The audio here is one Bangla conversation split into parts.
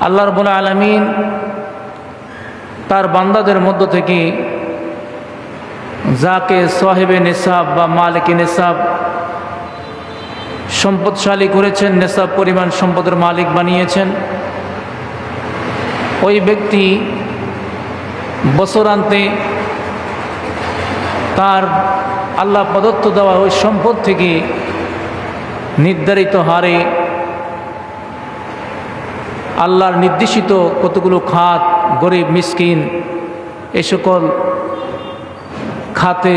আল্লাহ রাব্বুল আলামিন তার বান্দাদের মধ্য থেকে যাকে সাহেবে নেসাব বা মালিকে নেসাব সম্পদশালী করেছেন, নেসাব পরিমাণ সম্পদের মালিক বানিয়েছেন, ওই ব্যক্তি বছরান্তে তার আল্লাহ প্রদত্ত দেওয়া ওই সম্পদ থেকে নির্ধারিত হারে আল্লাহর নির্দেশিত কতগুলো খাত, গরিব মিসকিন এই সকল খাতে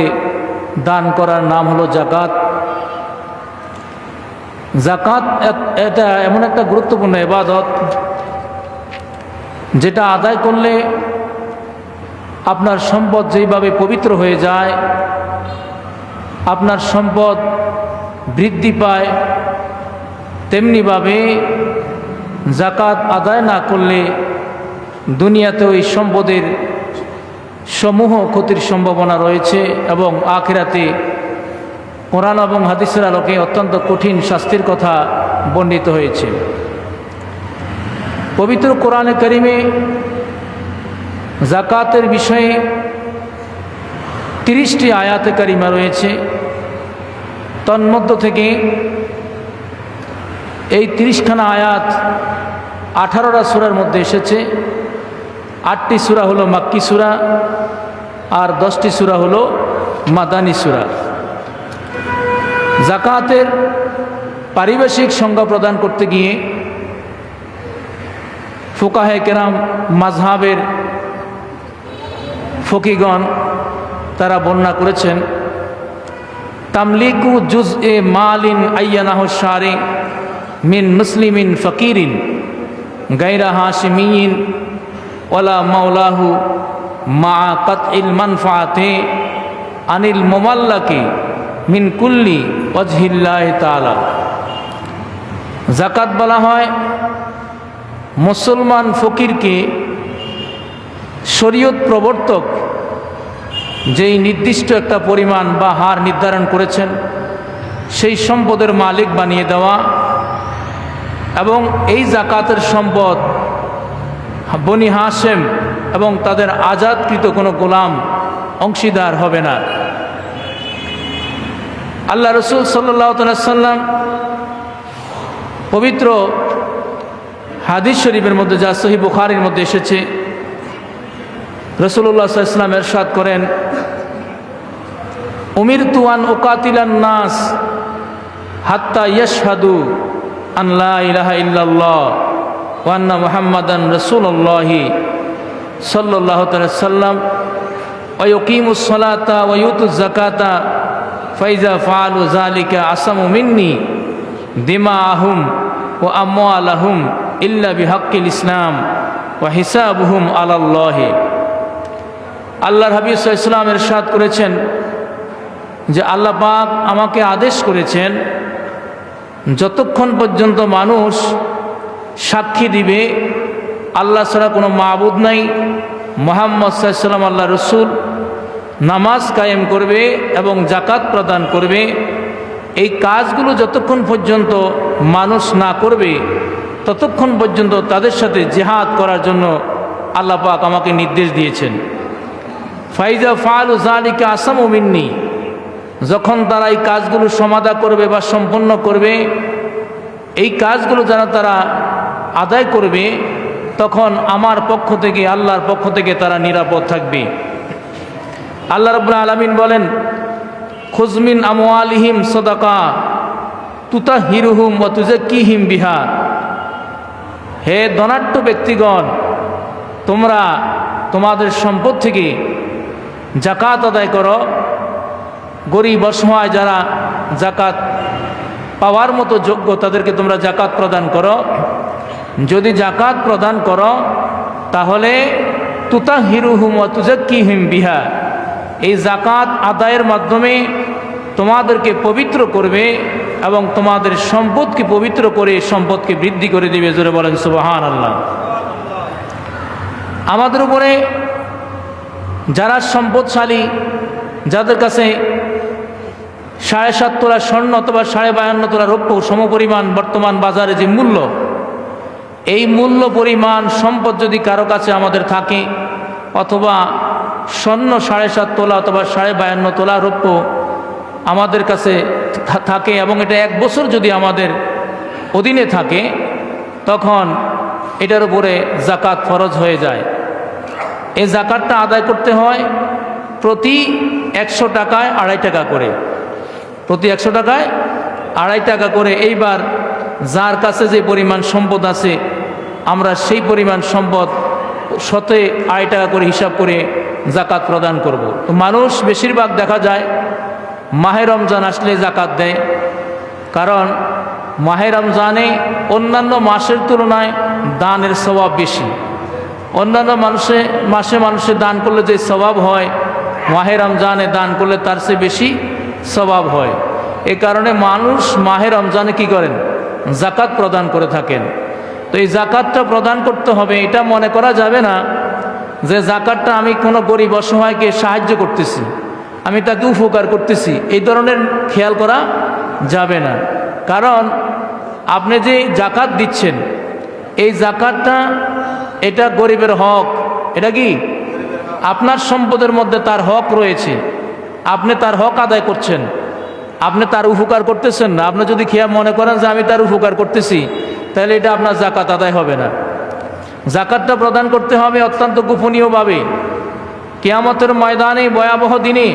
দান করার নাম হলো জাকাত। জাকাত এটা এমন একটা গুরুত্বপূর্ণ ইবাদত যেটা আদায় করলে আপনার সম্পদ যেইভাবে পবিত্র হয়ে যায়, আপনার সম্পদ বৃদ্ধি পায়, তেমনিভাবে জাকাত আদায় না করলে দুনিয়াতে ওই সম্পদের সমূহ ক্ষতির সম্ভাবনা রয়েছে এবং আখিরাতে কোরআন এবং হাদিসের আলোকে অত্যন্ত কঠিন শাস্তির কথা বর্ণিত হয়েছে। পবিত্র কোরআনে কারিমে জাকাতের বিষয়ে 30টি আয়াতে কারিমা রয়েছে। তন্মধ্য থেকে এই 30খানা আয়াত 18টা সূরার মধ্যে এসেছে। 8টি সূরা হলো মাক্কি সূরা আর 10টি সূরা হলো মাদানী সূরা। জাকাতের পারিভাষিক সংজ্ঞা প্রদান করতে গিয়ে ফুকাহে কেরাম, মাযহাবের ফকিগণ তারা বর্ণনা করেছেন, তামলিকু জুজএ মালিন আইয়ানাহু শারি মিন মুসলিমিন ফকিরিন গায়রা হাশিমিয়িন ওয়ালা মাওলাহু মা কাতইল মানফাআতি আনিল মুমাল্লাকি মিন কুল্লি ওয়াজহিল্লাহি তাআলা। যাকাত বলা হয় মুসলমান ফকিরকে শরীয়ত প্রবর্তক যেই নির্দিষ্ট একটা পরিমাণ বা হার নির্ধারণ করেছেন সেই সম্পদের মালিক বানিয়ে দেওয়া, এবং এই যাকাতের সম্পদ বনি হাশেম এবং তাদের আজাদকৃত কোনো গোলাম অংশীদার হবে না। আল্লাহ রসুল সাল্লাল্লাহু আলাইহি সাল্লাম পবিত্র হাদিস শরীফের মধ্যে, যা সহিহ বুখারীর মধ্যে এসেছে, রাসূলুল্লাহ সাল্লাল্লাহু আলাইহি ওয়াসাল্লাম ইরশাদ করেন, উমিরতু আন উকাতিলান নাস হাত্তা ইয়াশহাদু আন লা ইলাহা ইল্লাল্লাহ ওয়া আন্না মুহাম্মাদান রাসূলুল্লাহ সাল্লাল্লাহু আলাইহি ওয়াসাল্লাম ওয়া ইউকিমুস সালাতা ওয়া ইউতুজ যাকাতা ফাইজা ফাআলু যালিকা আসামু মিন্নি দিমাআহুম ওয়া আমওয়ালাহুম ইল্লা বিহাক্কিল ইসলাম ওয়া হিসাবুহুম আলাল্লাহ। আল্লাহর হাবিব সাল্লাল্লাহু আলাইহি ওয়াসাল্লাম ইরশাদ করেছেন যে আল্লাহ পাক আমাকে আদেশ করেছেন, যতক্ষণ পর্যন্ত মানুষ সাক্ষী দিবে আল্লাহ ছাড়া কোনো মাবুদ নাই, মুহাম্মদ সাল্লাল্লাহু আলাইহি ওয়াসাল্লাম আল্লাহ রসুল, নামাজ কায়েম করবে এবং জাকাত প্রদান করবে, এই কাজগুলো যতক্ষণ পর্যন্ত মানুষ না করবে ততক্ষণ পর্যন্ত তাদের সাথে জিহাদ করার জন্য আল্লাহ পাক আমাকে নির্দেশ দিয়েছেন। ফাইজা ফাআলু যালিকা আসামু মিন্নি, যখন তারা এই কাজগুলো সমাধা করবে বা সম্পন্ন করবে, এই কাজগুলো যারা তারা আদায় করবে, তখন আমার পক্ষ থেকে, আল্লাহর পক্ষ থেকে তারা নিরাপদ থাকবে। আল্লাহ রাব্বুল আলামিন বলেন, খুয মিন আমওয়ালিহিম সাদাকা তুতাহহিরুহুম ওয়া তুযাক্কিহিম বিহা। হে ধনাঢ্য ব্যক্তিগণ, তোমরা তোমাদের সম্পদ থেকে জাকাত আদায় করো। গরিব অসহায় যারা জাকাত পাওয়ার মতো যোগ্য তাদেরকে তোমরা জাকাত প্রদান করো। যদি জাকাত প্রদান করো তাহলে তুতাহহিরুহুম ওয়া তুযাক্কিহিম বিহা, এই জাকাত আদায়ের মাধ্যমে তোমাদেরকে পবিত্র করবে এবং তোমাদের সম্পদকে পবিত্র করে সম্পদকে বৃদ্ধি করে দিবে। জোরে বলেন সুবহানাল্লাহ। আমাদের উপরে যারা সম্পদশালী, যাদের কাছে 7.5 তোলা স্বর্ণ অথবা 52.5 তোলা রৌপ্য সমপরিমাণ বর্তমান বাজারে যে মূল্য, এই মূল্য পরিমাণ সম্পদ যদি কারো কাছে আমাদের থাকে, অথবা স্বর্ণ 7.5 তোলা অথবা 52.5 তোলা রৌপ্য আমাদের কাছে থাকে, এবং এটা 1 বছর যদি আমাদের অধীনে থাকে, তখন এটার উপরে জাকাত ফরজ হয়ে যায়। এই জাকাতটা আদায় করতে হয় প্রতি 100 টাকায় 2.5 টাকা করে, প্রতি 100 টাকায় 2.5 টাকা করে। এইবার যার কাছে যে পরিমাণ সম্পদ আছে, আমরা সেই পরিমাণ সম্পদ 2.5 টাকা করে হিসাব করে জাকাত প্রদান করব। তো মানুষ বেশিরভাগ দেখা যায় মাহে রমজান আসলে জাকাত দেয়, কারণ মাহে রমজানে অন্যান্য মাসের তুলনায় দানের স্বভাব বেশি। অন্যান্য মাসে মানুষের দান করলে যে স্বভাব হয়, মাহে রমজানে দান করলে তার চেয়ে বেশি স্বভাব হয়। এ কারণে মানুষ মাহে রমজানে কি করেন? জাকাত প্রদান করে থাকেন। তো এই জাকাতটা প্রদান করতে হবে, এটা মনে করা যাবে না যে জাকাতটা আমি কোনো গরিব অসহায়কে সাহায্য করতেছি, আমি তাকে উপকার করতেছি, এই ধরনের খেয়াল করা যাবে না। কারণ আপনি যে জাকাত দিচ্ছেন, এই জাকাতটা এটা গরিবের হক। এটা কি আপনার সম্পদের মধ্যে তার হক রয়েছে, আপনি তার হক আদায় করছেন, আপনি তার উপকার করতেছেন না। আপনি যদি খেয়াল মনে করেন যে আমি তার উপকার করতেছি, তাহলে এটা আপনার জাকাত আদায় হবে না। জাকাতটা প্রদান করতে হবে অত্যন্ত গোপনীয়ভাবে। কিয়ামতের ময়দানে ভয়াবহ দিনে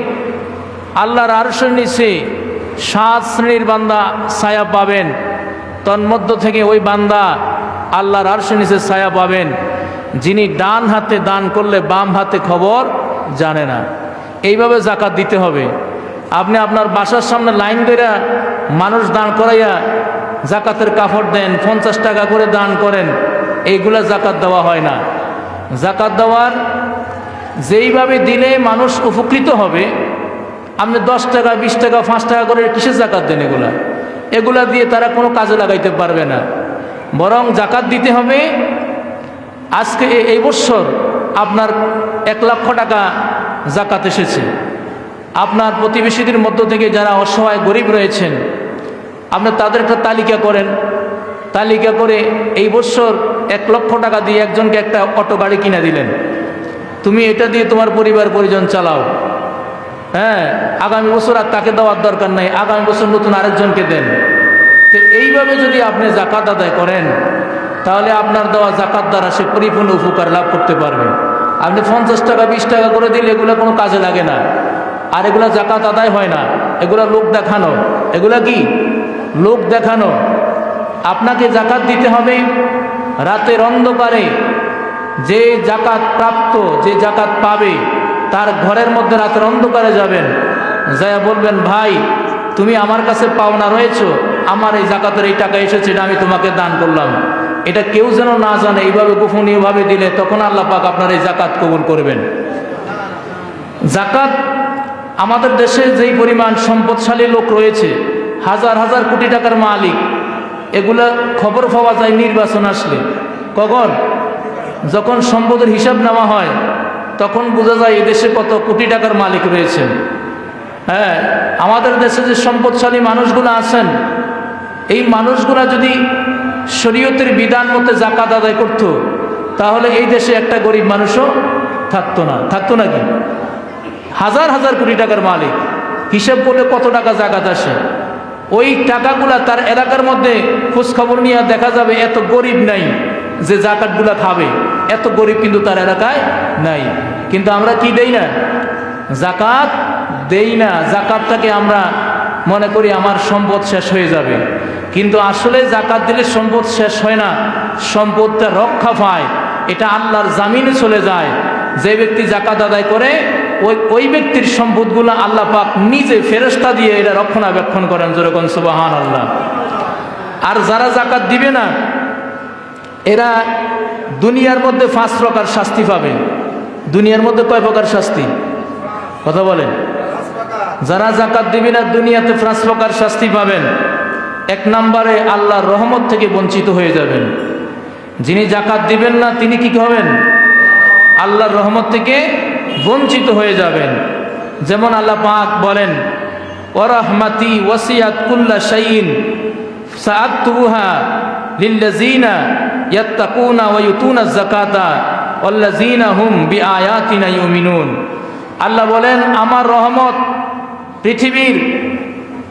আল্লাহর আরশের নিচে 7 শ্রেণীর বান্দা ছায়া পাবেন। তন্মধ্য থেকে ওই বান্দা আল্লাহর আরশের নিচে ছায়া পাবেন যিনি ডান হাতে দান করলে বাম হাতে খবর জানে না। এইভাবে জাকাত দিতে হবে। আপনি আপনার বাসার সামনে লাইন ধরে মানুষ দান করাইয়া জাকাতের কাপড় দেন, 50 টাকা করে দান করেন, এইগুলা জাকাত দেওয়া হয় না। জাকাত দেওয়ার যেইভাবে দিলে মানুষ উপকৃত হবে, আপনি 10 টাকা 20 টাকা 5 টাকা করে কিসের জাকাত দেন? এগুলা দিয়ে তারা কোনো কাজে লাগাইতে পারবে না। বরং জাকাত দিতে হবে। আজকে এই বছর আপনার 1 লক্ষ টাকা জাকাত এসেছে, আপনার প্রতিবেশীদের মধ্য থেকে যারা অসহায় গরিব রয়েছেন, আপনি তাদের একটা তালিকা করেন। তালিকা করে এই বছর 1 লক্ষ টাকা দিয়ে একজনকে একটা অটো গাড়ি কিনে দিলেন, তুমি এটা দিয়ে তোমার পরিবার পরিজন চালাও। হ্যাঁ, আগামী বছর আর তাকে দেওয়ার দরকার নাই, আগামী বছর নতুন আরেকজনকে দেন। তো এইভাবে যদি আপনি জাকাত আদায় করেন, তাহলে আপনার দেওয়া জাকাত দ্বারা সে পরিপূর্ণ উপকার লাভ করতে পারবে। আপনি 50 টাকা 20 টাকা করে দিলে এগুলো কোনো কাজে লাগে না, আর এগুলা জাকাত আদায় হয় না। এগুলা লোক দেখানো। এগুলা কি লোক দেখানো। আপনাকে জাকাত দিতে হবে রাতের অন্ধকারে। যে জাকাত প্রাপ্ত, যে জাকাত পাবে, তার ঘরের মধ্যে রাতের অন্ধকারে যাবেন, যাইয়া বলবেন, ভাই তুমি আমার কাছে পাওনা রয়েছো, আমার এই জাকাতের এই টাকা এসেছে, এটা আমি তোমাকে দান করলাম। এটা কেউ যেন না জানে। এইভাবে গোপনীয়ভাবে দিলে তখন আল্লাহ পাক আপনার এই জাকাত কবুল করবেন। জাকাত আমাদের দেশে যেই পরিমাণ সম্পদশালী লোক রয়েছে, হাজার হাজার কোটি টাকার মালিক, এগুলা খবর পাওয়া যায় নির্বাচন আসলে। কখন? যখন সম্পদের হিসাব নেওয়া হয়, তখন বোঝা যায় এদেশে কত কোটি টাকার মালিক রয়েছেন। হ্যাঁ, আমাদের দেশে যে সম্পদশালী মানুষগুলো আছেন, এই মানুষগুলা যদি শরীয়তের বিধান মতে জাকাত আদায় করত, তাহলে এই দেশে একটা গরিব মানুষও থাকতো না। থাকতো নাকি? হাজার হাজার কোটি টাকার মালিক, হিসাব করলে কত টাকা জাকাত আসে। ওই টাকাগুলা তার এলাকার মধ্যে খোঁজখবর নিয়ে দেখা যাবে এত গরিব নাই যে জাকাতগুলা খাবে। এত গরিব কিন্তু তার এলাকায় নাই। কিন্তু আমরা কি দেই না? জাকাত দেই না। জাকাতটাকে আমরা মনে করি আমার সম্পদ শেষ হয়ে যাবে, কিন্তু আসলে জাকাত দিলে সম্পদ শেষ হয় না, সম্পদটা রক্ষা পায়। এটা আল্লাহর জামিনে চলে যায়। যে ব্যক্তি জাকাত আদায় করে, ওই ব্যক্তির সম্পদগুলো আল্লাহ পাক নিজে ফেরেশতা দিয়ে এটা রক্ষণাবেক্ষণ করেন। যেরকম সুবহানাল্লাহ। আর যারা জাকাত দিবে না, এরা দুনিয়ার মধ্যে 5 প্রকার শাস্তি পাবে। দুনিয়ার মধ্যে কয় প্রকার শাস্তি? কথা বলেন। যারা জাকাত দিবে না, দুনিয়াতে 5 প্রকার শাস্তি পাবেন। 1 নম্বরে আল্লাহর রহমত থেকে বঞ্চিত হয়ে যাবেন। যিনি জাকাত দিবেন না, তিনি কি হবেন? আল্লাহর রহমত থেকে বঞ্চিত হয়ে যাবেন। যেমন আল্লাহ পাক বলেন, ওয়া রাহমাতি ওয়াসিআত কুল্লা শাইইন সাআতুহা লিল্লাযিনা ইয়াত্তাকুনা ওয়া ইউতুনা যাকাতা ওয়াল্লাযীনা হুম বিআয়াতিনা ইউমিনুন। আল্লাহ বলেন আমার রহমত পৃথিবীর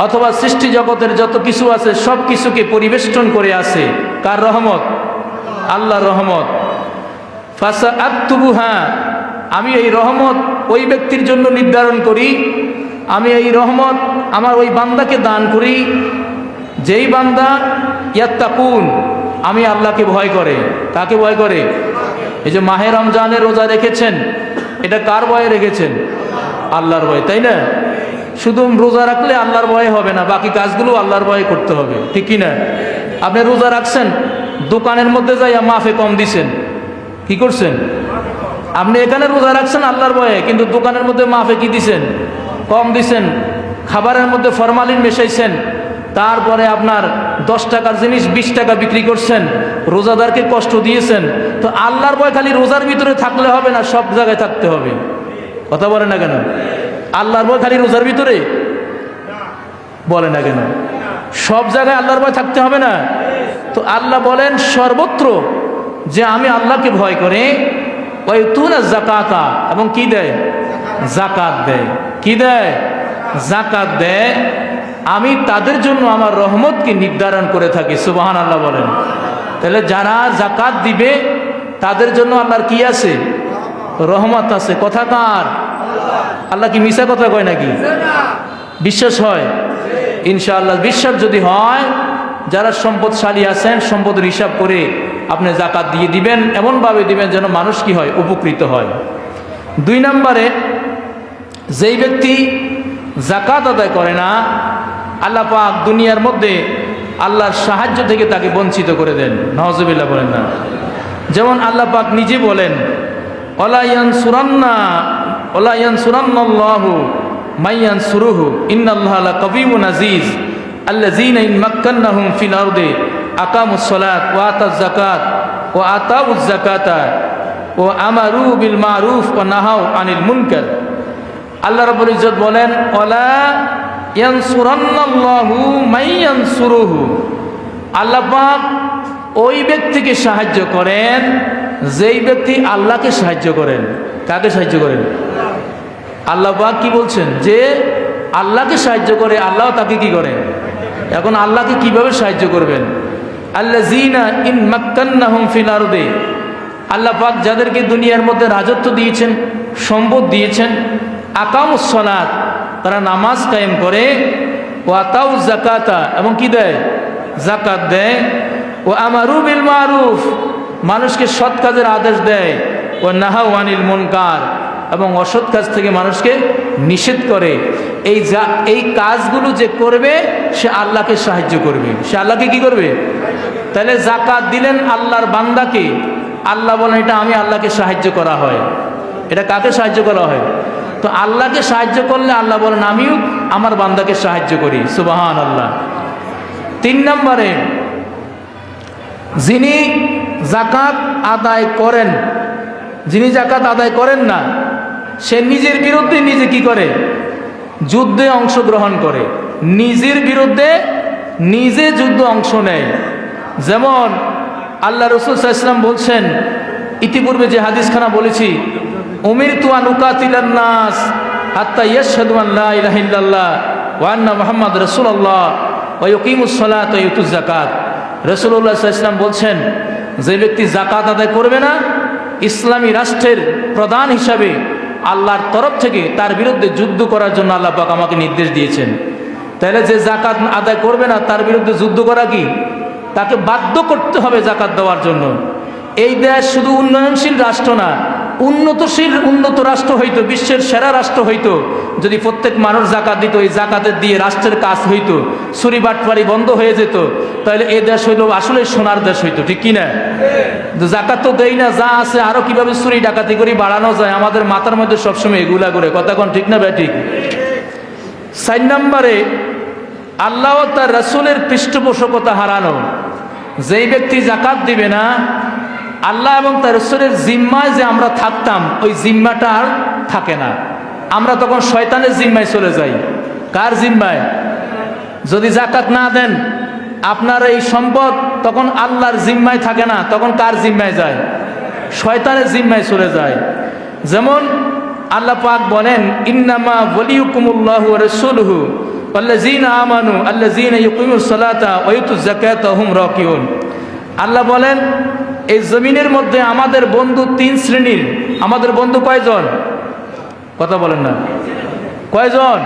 অথবা সৃষ্টি জগতের যত কিছু আছে সব কিছুকে পরিবেষ্টন করে আছে। কার রহমত? আল্লাহর রহমত। ফাসাআকতুবুহা, আমি এই রহমত ওই ব্যক্তির জন্য নির্ধারণ করি, আমি এই রহমত আমার ওই বান্দাকে দান করি যেই বান্দা ইয়াত্তাকুন, আমি আল্লাহকে ভয় করে। কাকে ভয় করে? এই যে মাহে রমজানের রোজা রেখেছেন, এটা কার ভয়ে রেখেছেন? আল্লাহর ভয়, তাই না? শুধু রোজা রাখলে আল্লাহর ভয় হবে না, বাকি কাজগুলো আল্লাহর ভয়ে করতে হবে, ঠিক কি না? আপনি রোজা রাখছেন, দোকানের মধ্যে যাইয়া মাফে কম দিছেন, কি করছেন? আপনি এখানে রোজা রাখছেন আল্লাহর ভয়ে, কিন্তু দোকানের মধ্যে মাফে কি দিছেন? কম দিছেন। খাবারের মধ্যে ফরমালিন মেশাইছেন, তারপরে আপনার 10 টাকার জিনিস 20 টাকা বিক্রি করছেন, রোজাদারকে কষ্ট দিয়েছেন। তো আল্লাহর ভয় খালি রোজার ভিতরে থাকলে হবে না, সব জায়গায় থাকতে হবে। কথা বলে না কেন? আল্লাহর ভয় খালি রোজার ভিতরে বলে না কেন? সব জায়গায় আল্লাহর ভয় থাকতে হবে না? তো আল্লাহ বলেন সর্বত্র যে আমি আল্লাহকে ভয় করে ওই তুনা যাকাতা, এবং কি দেয়? যাকাত দেয়। কি দেয়? যাকাত দেয়। আমি তাদের জন্য আমার রহমতকে নির্ধারণ করে থাকি। সুবহানাল্লাহ বলেন। তাহলে যারা যাকাত দিবে তাদের জন্য আল্লাহর কি আছে? রহমত আছে। কথা কার? আল্লাহ কি মিছা কথা কয় নাকি? বিশ্বাস হয়? ইনশাআল্লাহ বিশ্বাস যদি হয়, যারা সম্পদশালী আছেন সম্পদের হিসাব করে আপনি যাকাত দিয়ে দিবেন, এমনভাবে দিবেন যেন মানুষ কি হয়? উপকৃত হয়। 2 নম্বরে, যেই ব্যক্তি যাকাত আদায় করে না, আল্লাহ পাক দুনিয়ার মধ্যে আল্লাহর সাহায্য থেকে তাকে বঞ্চিত করে দেন। নাউজুবিল্লাহ বলেন না? যেমন আল্লাহ পাক নিজে বলেন, ওয়ালা ইয়ানসুরান্নাল্লাহু মাইয়ানসুরুহু ইন্নাল্লাহা লাকাবিয়্যুন আজিজ আল্লাযীনা ইন মাক্কান্নাহুম ফিল আরদি আকামুস সালাত ওয়া আতাজ যাকাত ওয়া আতাউজ যাকাতা ওয়া আমারু বিল মারুফ ওয়া নাহাউ আনিল মুনকার। আল্লাহ রাব্বুল ইজ্জত বলেন, ওয়ালা ইয়ানসুরান্নাল্লাহু মাইয়ানসুরুহু, আল্লাহ পাক ওই ব্যক্তিকে সাহায্য করেন যেই ব্যক্তি আল্লাহকে সাহায্য করেন। কাকে সাহায্য করেন? আল্লাহ পাক কি বলছেন? যে আল্লাহকে সাহায্য করে, আল্লাহ তাকে কি করে? এখন আল্লাহকে কিভাবে সাহায্য করবেন? আল্লাযীনা ইন মাক্কান্নাহুম ফিল আরদি, আল্লাহ পাক যাদেরকে দুনিয়ার মধ্যে রাজত্ব দিয়েছেন, সম্পদ দিয়েছেন, আকামুস সালাত, তারা নামাজ কায়েম করে, ওয়া আতাউজ যাকাতা, এবং কি দেয়? যাকাত দেয়, ওয়া আমারু বিল মারুফ, মানুষকে সৎ কাজের আদেশ দেয়, ওয়া নাহাউ আনিল মুনকার, এবং অসৎ কাজ থেকে মানুষকে নিষেধ করে। এই কাজগুলো যে করবে সে আল্লাহকে সাহায্য করবে। সে আল্লাহকে কি করবে? তাহলে যাকাত দিলেন আল্লাহর বান্দাকে, আল্লাহ বলেন এটা আমি আল্লাহকে সাহায্য করা হয়। এটা কাকে সাহায্য করা হয়? তো আল্লাহকে সাহায্য করলে আল্লাহ বলেন আমিও আমার বান্দাকে সাহায্য করি। সুবহানাল্লাহ। 3 নম্বরে, যিনি যাকাত আদায় করেন, যিনি যাকাত আদায় করেন না, সে নিজের বিরুদ্ধে নিজে কি করে? যুদ্ধে অংশগ্রহণ করে, নিজের বিরুদ্ধে নিজে যুদ্ধ অংশ নেয়। যেমন আল্লাহ রাসূল সাল্লাল্লাহু আলাইহি ওয়াসাল্লাম বলছেন, ইতিপূর্বে যে হাদিসখানা বলেছি, উমিরতু আন উকাতিলান নাস হাত্তা ইয়াশহাদু আন লা ইলাহা ইল্লাল্লাহ ওয়া আন্না মুহাম্মাদুর রাসূলুল্লাহ ওয়া ইউকিমুস সালাত ওয়া ইউতুজ যাকাত। রাসূলুল্লাহ সাল্লাল্লাহু আলাইহি ওয়াসাল্লাম বলছেন, যে ব্যক্তি যাকাত আদায় করবে না, ইসলামী রাষ্ট্রের প্রধান হিসাবে আল্লাহর তরফ থেকে তার বিরুদ্ধে যুদ্ধ করার জন্য আল্লাহ পাক আমাকে নির্দেশ দিয়েছেন। তাহলে যে যাকাত আদায় করবে না তার বিরুদ্ধে যুদ্ধ করা কি? তাকে বাধ্য করতে হবে যাকাত দেওয়ার জন্য। এই দেশ শুধু উন্নয়নশীল রাষ্ট্র না, উন্নত রাষ্ট্র হইতো, বিশ্বের সেরা রাষ্ট্র হইতো যদি প্রত্যেক মানুষ যাকাত দিত। এই যাকাতের দিয়ে রাষ্ট্রের কাজ হইতো, চুরি বাটপারি বন্ধ হয়ে যেত। তাহলে এই দেশ হইল আসলে সোনার দেশ হইতো, ঠিক কিনা? যাকাত তো দেই না, যা আছে আরো কিভাবে চুরি ডাকাতি করে বাড়ানো যায়, আমাদের মাথার মধ্যে সবসময় এগুলা করে। কথা কোন ঠিক না ঠিক? 4 নম্বরে, আল্লাহ ও তার রাসূলের পৃষ্ঠপোষকতা হারানো। যেই ব্যক্তি যাকাত দিবে না, আল্লাহ এবং তার রাসূলের জিম্মায় যে আমরা থাকতাম, ওই জিম্মাটা আর থাকে না। আমরা তখন শয়তানের জিম্মায় চলে যাই। কার জিম্মায়? যদি যাকাত না দেন, আপনার এই সম্পদ তখন আল্লাহর জিম্মায় থাকে না, তখন কার জিম্মায় যায়? শয়তানের জিম্মায় চলে যায়। যেমন আল্লাহ পাক বলেন, ইন্নামা ওয়ালিয়ুকুমুল্লাহু ওয়া রাসূলুহু ওয়াল্লাযীনা আমানু আল্লাযীনা ইউকিমুস সালাতা ওয়া ইউতুজ যাকাতা ওয়া হুম রাকিউন। আল্লাহ বলেন, এই জমিনের মধ্যে আমাদের বন্ধু 3 শ্রেণীর। আমাদের বন্ধু কয়জন? কথা বলেন না, কয়জন?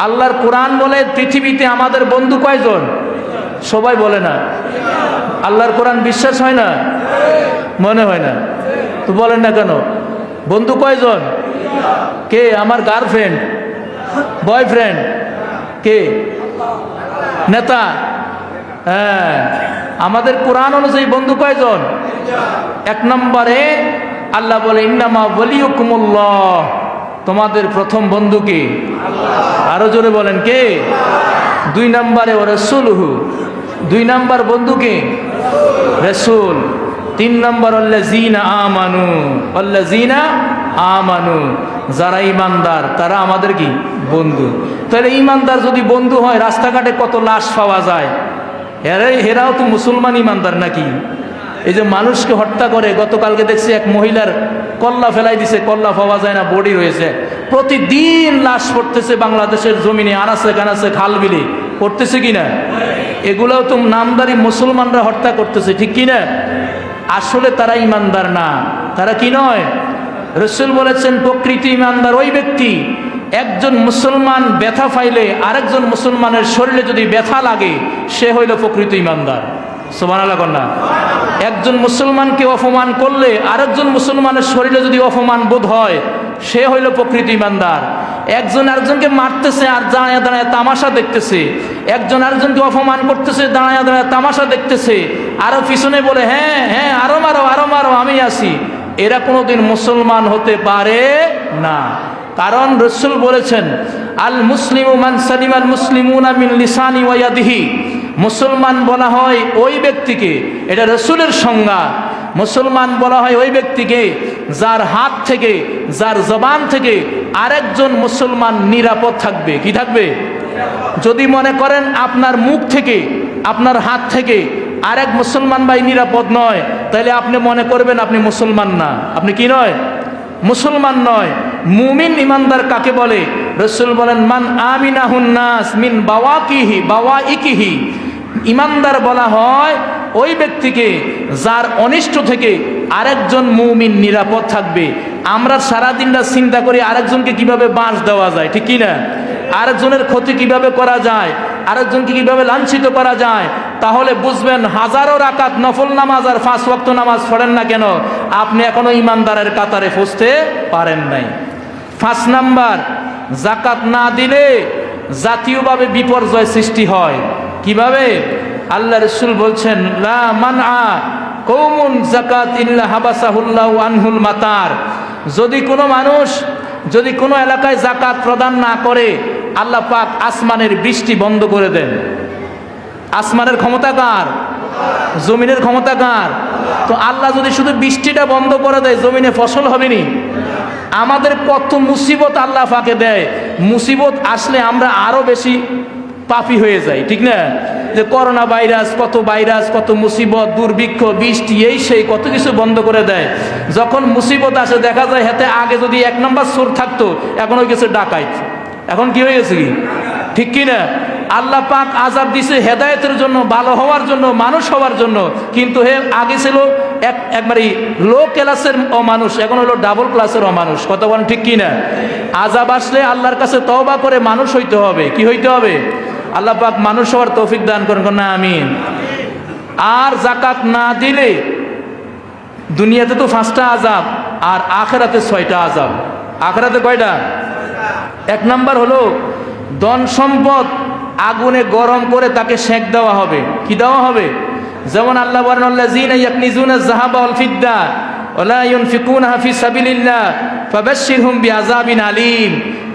আল্লাহর কোরআন বলে পৃথিবীতে আমাদের বন্ধু কয়জন? সবাই বলে না। আল্লাহর কোরআন বিশ্বাস হয় না? মনে হয় না তো বলেন না কেন? বন্ধু কয়জন? কে? আমার গার্লফ্রেন্ড, বয়ফ্রেন্ড, কে? নেতা? হ্যাঁ, আমাদের কোরআন অনুযায়ী বন্ধু কয়জন? 1 নম্বরে আল্লাহ বলে, ইন্নামা ওয়ালিয়ুকুমুল্লাহ, তোমাদের প্রথম বন্ধু কে? আরো জোরে বলেন, কে? 2 নম্বরে ও রাসূলুহু, 2 নম্বর বন্ধু কে? রাসূল। 3 নম্বর আল্লাযীনা আমানু, আল্লাযীনা আমানু, যারা ঈমানদার তারা আমাদের কি? বন্ধু। তাহলে ঈমানদার যদি বন্ধু হয়, রাস্তাঘাটে কত লাশ পাওয়া যায়, এরাও তো মুসলমান ঈমানদার নাকি? এই যে মানুষকে হত্যা করে, গতকালকে দেখছি এক মহিলার কল্লা ফেলাই দিছে, কল্লা পাওয়া যায় না, বডি রয়েছে। প্রতিদিন লাশ পড়তেছে বাংলাদেশের জমিনে, আনাচে কানাচে, খাল বিলে পড়তেছে কিনা? এগুলাও তো নামদারি মুসলমানরা হত্যা করতেছে, ঠিক কিনা? আসলে তারা ঈমানদার না। তারা কি নয়? রাসূল বলেছেন, প্রকৃত ঈমানদার ওই ব্যক্তি, একজন মুসলমান ব্যথা পাইলে আরেকজন মুসলমানের শরীরে যদি ব্যথা লাগে, সে হইল প্রকৃত ঈমানদার। সুবহানাল্লাহ কন্যা। একজন মুসলমানকে অপমান করলে আরেকজন মুসলমানের শরীরে যদি অপমান বোধ হয়, সে হইল প্রকৃত ঈমানদার। একজন আরেকজনকে মারতেছে আর দাঁড়ায় দাঁড়ায় তামাশা দেখতেছে, একজন আরেকজনকে অপমান করতেছে, দাঁড়ায় দাঁড়ায় তামাশা দেখতেছে, আরো পিছনে বলে, হ্যাঁ হ্যাঁ আরো মারো, আরো মারো, আমি আছি, এরা কোনোদিন মুসলমান হতে পারে না। কারণ রাসূল বলেছেন, আল মুসলিমু মান সালিমাল মুসলিমুনা মিন লিসানি ওয়া ইয়াদিহি। মুসলমান বলা হয় ওই ব্যক্তিকে, এটা রাসূলের সংজ্ঞা, মুসলমান বলা হয় ওই ব্যক্তিকে যার হাত থেকে, যার জবান থেকে আরেকজন মুসলমান নিরাপদ থাকবে। কি থাকবে? যদি মনে করেন আপনার মুখ থেকে, আপনার হাত থেকে আরেক মুসলমান ভাই নিরাপদ নয়, তাহলে আপনি মনে করবেন আপনি মুসলমান না। আপনি কি নয়? মুসলমান নয়। মুমিন ঈমানদার কাকে বলে? রাসূল বলেন, মান আমিনাহুন নাস মিন বাওয়াইকিহি। ঈমানদার বলা হয় ওই ব্যক্তিকে যার অনিষ্ট থেকে আরেকজন মুমিন নিরাপদ থাকবে। আমরা সারাদিনটা চিন্তা করি আরেকজনকে কিভাবে বাঁশ দেওয়া যায়, ঠিক কি না? আরেকজনের ক্ষতি কিভাবে করা যায়, আরেকজনকে কিভাবে লাঞ্ছিত করা যায়, তাহলে বুঝবেন হাজারো রাকাত নফল নামাজ আর 5 ওয়াক্ত নামাজ পড়েন না কেন, আপনি এখনো ঈমানদারের কাতারে পৌঁছতে পারেন নাই। 5 নাম্বার, যাকাত না দিলে জাতীয়ভাবে বিপর্যয় সৃষ্টি হয়। কিভাবে? আল্লাহ রাসূল বলছেন, লা মানআ কওমুন যাকাত ইল্লা হাবাসাহুল্লাহু আনহুল মাতার। যদি কোনো মানুষ, যদি কোনো এলাকায় যাকাত প্রদান না করে, আল্লাহ পাক আসমানের বৃষ্টি বন্ধ করে দেন। আসমানের ক্ষমতা কার? জমিনের ক্ষমতা কার? তো আল্লাহ যদি শুধু বৃষ্টিটা বন্ধ করে দেয়, জমিনে ফসল হবে নি? আমাদের কত মুসিবত আল্লাহ পাকে দেয়, মুসিবত আসলে আমরা আরো বেশি পাপী হয়ে যাই, ঠিক না? যে করোনা ভাইরাস, কত ভাইরাস, কত মুসিবত, দুর্ভিক্ষ, বৃষ্টি, এই সেই কত কিছু বন্ধ করে দেয়। যখন মুসিবত আসে দেখা যায় হাতে আগে যদি 1 নম্বর চোর থাকতো, এখন হয়ে গেছে ডাকাইত। এখন কি হয়ে গেছে? কি ঠিক কি না? আল্লাহ পাক আযাব দিছে হেদায়েতের জন্য, ভালো হওয়ার জন্য, মানুষ হওয়ার জন্য। কিন্তু আগে ছিল একবারই লো ক্লাসের অমানুষ, এখন হলো ডাবল ক্লাসের অমানুষ। কথা বলেন ঠিক কি না? আযাব আসলে আল্লাহর কাছে তওবা করে মানুষ হইতে হবে। কি হইতে হবে? আল্লাহ পাক মানুষ হওয়ার তৌফিক দান করেন না, আমিন। আর যাকাত না দিলে দুনিয়াতে তো 5টা আযাব, আর আখিরাতে 6টা আযাব। আখিরাতে কয়টা? 1 নাম্বার হলো ধন সম্পদ আগুনে গরম করে তাকে সেক দেওয়া হবে। কি দেওয়া হবে? যেমন আল্লাহ বলেন, আল্লাযীনা ইয়াকনিজুনা যাহাবা ওয়াল ফিদ্দা ওয়া লা ইউনফিকুনাহা ফি সাবিলিল্লাহ ফাবাশশিরহুম বিআযাবিন আলীম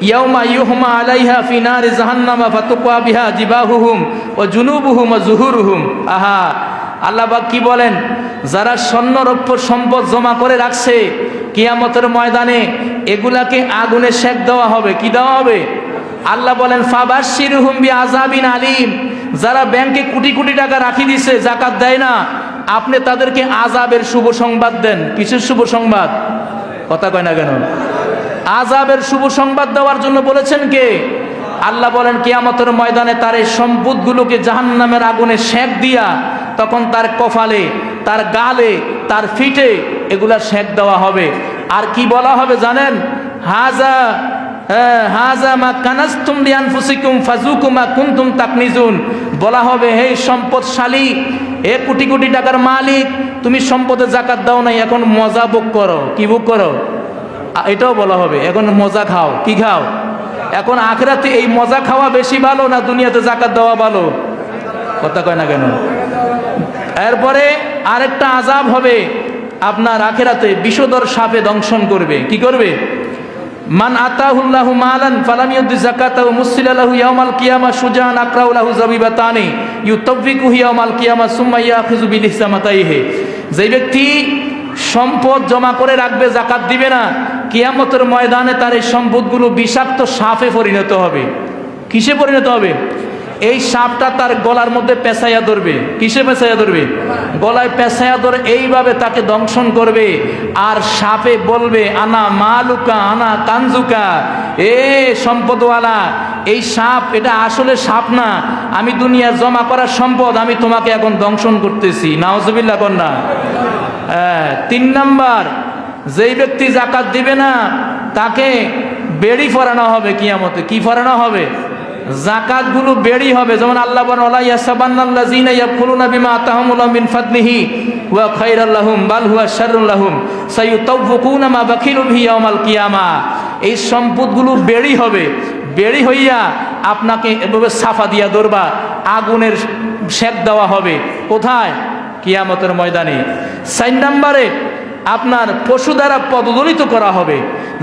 ইয়াউমা ইউহমা আলাইহা ফি নারি জাহান্নামা ফাতুক্বা বিহা জিবাহুহুম ওয়া জুনুবুহুম ওয়া যুহুরুহুম। আহা, আল্লাহ পাক কি বলেন? যারা স্বর্ণ রৌপ্য সম্পদ জমা করে রাখছে, কিয়ামতের ময়দানে এগুলাকে আগুনে সেক দেওয়া হবে। কি দেওয়া হবে? আল্লাহ বলেন, ফাবাশশিরহুম বিআযাবিন আলীম, যারা ব্যাংকে কোটি কোটি টাকা রাখি দিছে, জাকাত দেয় না, আপনি তাদেরকে আযাবের শুভ সংবাদ দেন। কিসের শুভ সংবাদ? কথা কয় না কেন? আযাবের শুভ সংবাদ দেওয়ার জন্য বলেছেন কে? আল্লাহ বলেন কিয়ামতের ময়দানে তার এই সম্পদগুলোকে জাহান্নামের আগুনে সেঁক দিয়া তখন তার কপালে, তার গালে, তার ফিটে এগুলা সেঁক দেওয়া হবে। আর কি বলা হবে জানেন? হাজা হাজা মা কানাজতুম লিআনফুসিকুম ফাযুকু মা কুনতুম তাকনিজুন। বলা হবে, হে সম্পদশালী, হে কোটি কোটি টাকার মালিক, তুমি সম্পদে যাকাত দাও নাই, এখন মজা ভোগ করো। কি ভোগ করো? এটাও বলা হবে, এখন মজা খাও। কি খাও? এখন আখিরাতে এই মজা খাওয়া বেশি ভালো না দুনিয়াতে যাকাত দেওয়া ভালো? কথা কয় না কেন? এরপরে আরেকটা আযাব হবে আপনার আখিরাতে, বিষধর সাপে দংশন করবে। কি করবে? মান আতাহুল্লাহু মালান ফালাম ইউদ্দি যাকাতাহু মুসিলা লাহু ইয়াউমাল কিয়ামা শুজান আকরাউ লাহু যাবিবাতানি ইউতাফিকু ইয়াউমাল কিয়ামা সুম্মা ইয়াখিযু বিলিহসামাতাইহি। যে ব্যক্তি সম্পদ জমা করে রাখবে, যাকাত দিবে না, কিয়ামতের ময়দানে তার এই সম্পদগুলো বিষাক্ত সাপে পরিণত হবে। কিসে পরিণত হবে? এই সাপটা তার গলার মধ্যে পেঁচাইয়া ধরবে। কিসে পেঁচাইয়া ধরবে? গলায় পেঁচাইয়া ধরে এইভাবে তাকে দংশন করবে। আর সাপে বলবে, আনা মালুকা আনা কানজুকা, এ সম্পদওয়ালা, এই সাপ এটা আসলে সাপ না, আমি দুনিয়ার জমা করা সম্পদ, আমি তোমাকে এখন দংশন করতেছি। নাউজুবিল্লাহ কন্যা। 3 নাম্বার, যেই ব্যক্তি যাকাত দিবে না তাকে বেড়ি ফরানো হবে কিয়ামতে। কি ফরানো হবে? যাকাত গুলো বেড়ি হবে। যেমন আল্লাহ বলেন, ওয়ালা ইয়াসাবান্নাল্লাযিনা ইয়াকুলুনা বিমা আতাহামুল্লাহু মিন ফাদলিহি ওয়া খায়রাল লাহুম বাল হুয়া শাররুল লাহুম সায়ুতাওফাকুনা মা বাখিলু বিহি ইয়াউমাল কিয়ামা। এই সম্পদগুলো বেড়ি হবে। বেড়ি হইয়া আপনাকে এভাবে সাফা দিয়া ধরবা, আগুনের সেক দেওয়া হবে। কোথায়? কিয়ামতের ময়দানে। 4 নম্বরে আপনার পশু দ্বারা পদদলিত করা হবে।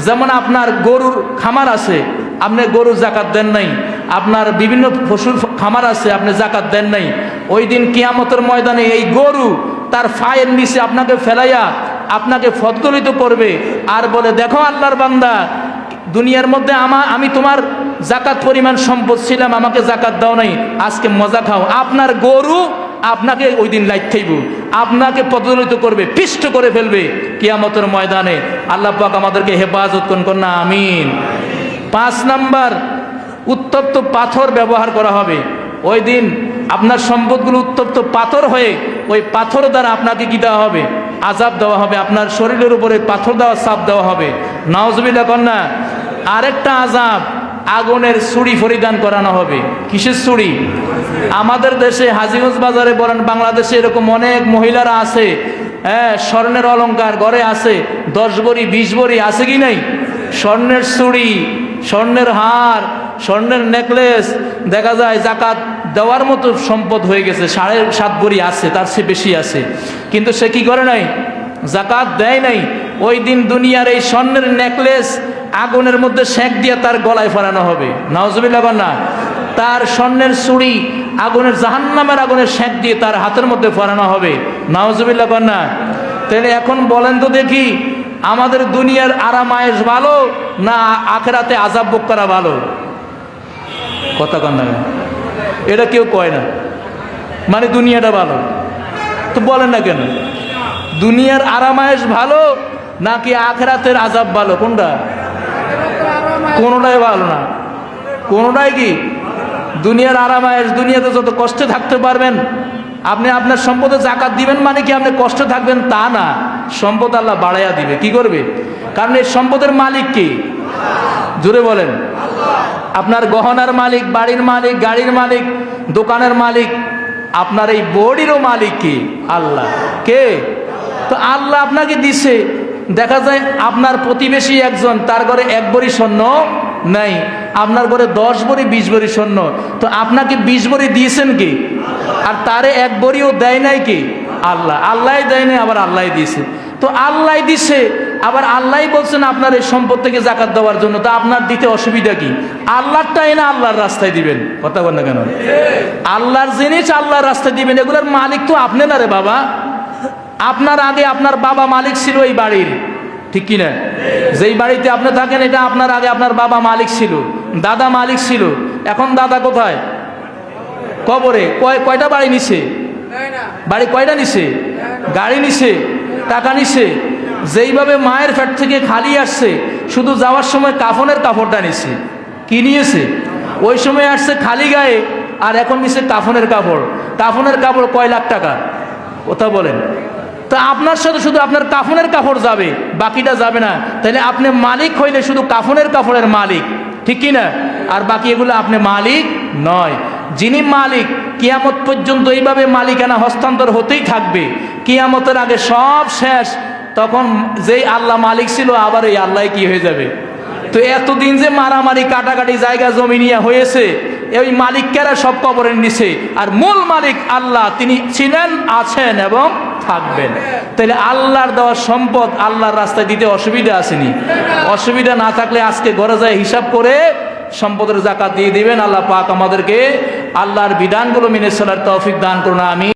যেমন আপনার গরুর খামার আছে, আপনি গরুর যাকাত দেন নাই, আপনার বিভিন্ন পশুর খামার আছে, আপনি যাকাত দেন নাই, ওই দিন কিয়ামতের ময়দানে এই গরু তার ফায়ের নিচে আপনাকে ফেলাইয়া আপনাকে পদদলিত করবে আর বলে, দেখো আল্লাহর বান্দা, দুনিয়ার মধ্যে আমি তোমার যাকাত পরিমাণ সম্পদ ছিলাম, আমাকে যাকাত দাও নাই, আজকে মজা খাও। আপনার গরু আপনাকে ওই দিন লাইট খাইব, আপনাকে পদদলিত করবে, পিষ্ট করে ফেলবে কিয়ামতের ময়দানে। আল্লাহ পাক আমাদেরকে হেফাজত করুন না, আমিন। 5 নাম্বার, উত্তপ্ত পাথর ব্যবহার করা হবে। ওই দিন আপনার সম্পদগুলো উত্তপ্ত পাথর হয়ে ওই পাথর দ্বারা আপনাকে কি দেওয়া হবে? আযাব দেওয়া হবে। আপনার শরীরের উপরে পাথর দেওয়া চাপ দেওয়া হবে। নাউজুবিল্লাহ কন্যা। আরেকটা আযাব, আগুনের ছুরি পরিধান করানো হবে। কিসের ছুরি? আমাদের দেশে হাজীগঞ্জ বাজারে বলেন, বাংলাদেশে এরকম অনেক মহিলারা আছে, স্বর্ণের অলংকার ঘরে আছে, 10 ভরি 20 ভরি আছে কি নাই? স্বর্ণের ছুরি, স্বর্ণের হার, স্বর্ণের নেকলেস, দেখা যায় যাকাত দেওয়ার মতো সম্পদ হয়ে গেছে, 7.5 ভরি আছে, তার চেয়ে বেশি আছে, কিন্তু সে কি করে নাই? যাকাত দেয় নাই। ওই দিন দুনিয়ার এই স্বর্ণের নেকলেস আগুনের মধ্যে সেঁক দিয়ে তার গলায় ফেরানো হবে। নাউজুবিল্লাহ না। তার স্বর্ণের চুড়ি আগুনের জাহান্নামের আগুনের সেঁক দিয়ে তার হাতের মধ্যে ফেরানো হবে। নাউজুবিল্লাহ না। তাহলে এখন বলেন তো দেখি, আমাদের দুনিয়ার আরামায়েশ ভালো না আখিরাতে আযাব ভোগ করা ভালো? কথা কন না, এটা কেউ কয় না। মানে দুনিয়াটা ভালো তো বলেন না কেন? দুনিয়ার আরামায়েশ ভালো নাকি আখিরাতের আযাব ভালো? কোনটা? কোনোটাই ভালো না। কোনোটাই কি? দুনিয়ার আরামায়েশ, দুনিয়াতে যত কষ্টে থাকতে পারবেন, আপনি আপনার সম্পদে যাকাত দিবেন মানে কি আপনি কষ্টে থাকবেন তা না। সম্পদ আল্লাহ বাড়াইয়া দিবে। কি করবে? কারণ এই সম্পদের মালিক কি? জোরে বলেন। আপনার গহনার মালিক, বাড়ির মালিক, গাড়ির মালিক, দোকানের মালিক, আপনার এই বডিরও মালিক কি? আল্লাহ। কে? তো আল্লাহ আপনাকে দিছে। দেখা যায় আপনার প্রতিবেশী একজন, তার ঘরে 1 ভরি স্বর্ণ নাই, আপনার ঘরে 10 ভরি 20 ভরি স্বর্ণ, তো আপনাকে 20 ভরি দিয়েছেন কি? আর তারে 1 ভরিও দেয় নাই কি? আল্লাহ। আল্লাহ দেয় নাই, আবার আল্লাহ দিয়েছে। তো আল্লাহ দিছে, আবার আল্লাহ বলছেন আপনার এই সম্পদ থেকে যাকাত দেওয়ার জন্য, তা আপনার দিতে অসুবিধা কি? আল্লাহরটা এনে আল্লাহর রাস্তায় দিবেন। কথা বল না কেন? আল্লাহর জিনিস আল্লাহর রাস্তায় দিবেন, এগুলোর মালিক তো আপনি না রে বাবা। আপনার আগে আপনার বাবা মালিক ছিল এই বাড়ির, ঠিক কিনা? যেই বাড়িতে আপনি থাকেন এটা আপনার আগে আপনার বাবা মালিক ছিল, দাদা মালিক ছিল। এখন দাদা কোথায়? কবরে কয়টা বাড়ি নিছে? বাড়ি কয়টা নিছে? গাড়ি নিছে, টাকা নিছে। যেইভাবে মায়ের পেট থেকে খালি আসছে, শুধু যাওয়ার সময় কাফনের কাপড়টা নিছে। কি নিয়েছে? ওই সময় আসছে খালি গায়ে, আর এখন নিছে কাফনের কাপড়। কাফনের কাপড় কয় লাখ টাকা? কথা বলেন। তা আপনার সাথে শুধু আপনার কাফনের কাপড় যাবে, বাকিটা যাবে না। তাহলে আপনি মালিক হইলে শুধু কাফনের কাপড়ের মালিক, ঠিক কি না? আর বাকি এগুলো আপনি মালিক নয়। যিনি মালিক, কিয়ামত পর্যন্ত এইভাবে মালিকানা হস্তান্তর হতেই থাকবে। কিয়ামতের আগে সব শেষ, তখন যেই আল্লাহ মালিক ছিল, আবার এই আল্লাহ কি হয়ে যাবে? তো এতদিন যে মারামারি কাটাকাটি জায়গা জমি নিয়ে হয়েছে, এই মালিকেরা সব কবরের নিচে, আর মূল মালিক আল্লাহ, তিনি ছিলেন, আছেন এবং থাকবেন। তাহলে আল্লাহর দেওয়া সম্পদ আল্লাহর রাস্তায় দিতে অসুবিধা আসেনি? অসুবিধা না থাকলে আজকে ঘরে যায় হিসাব করে সম্পদের জাকাত দিয়ে দিবেন। আল্লাহ পাক আমাদেরকে আল্লাহর বিধানগুলো মেনে চলার তৌফিক দান করুন। আমি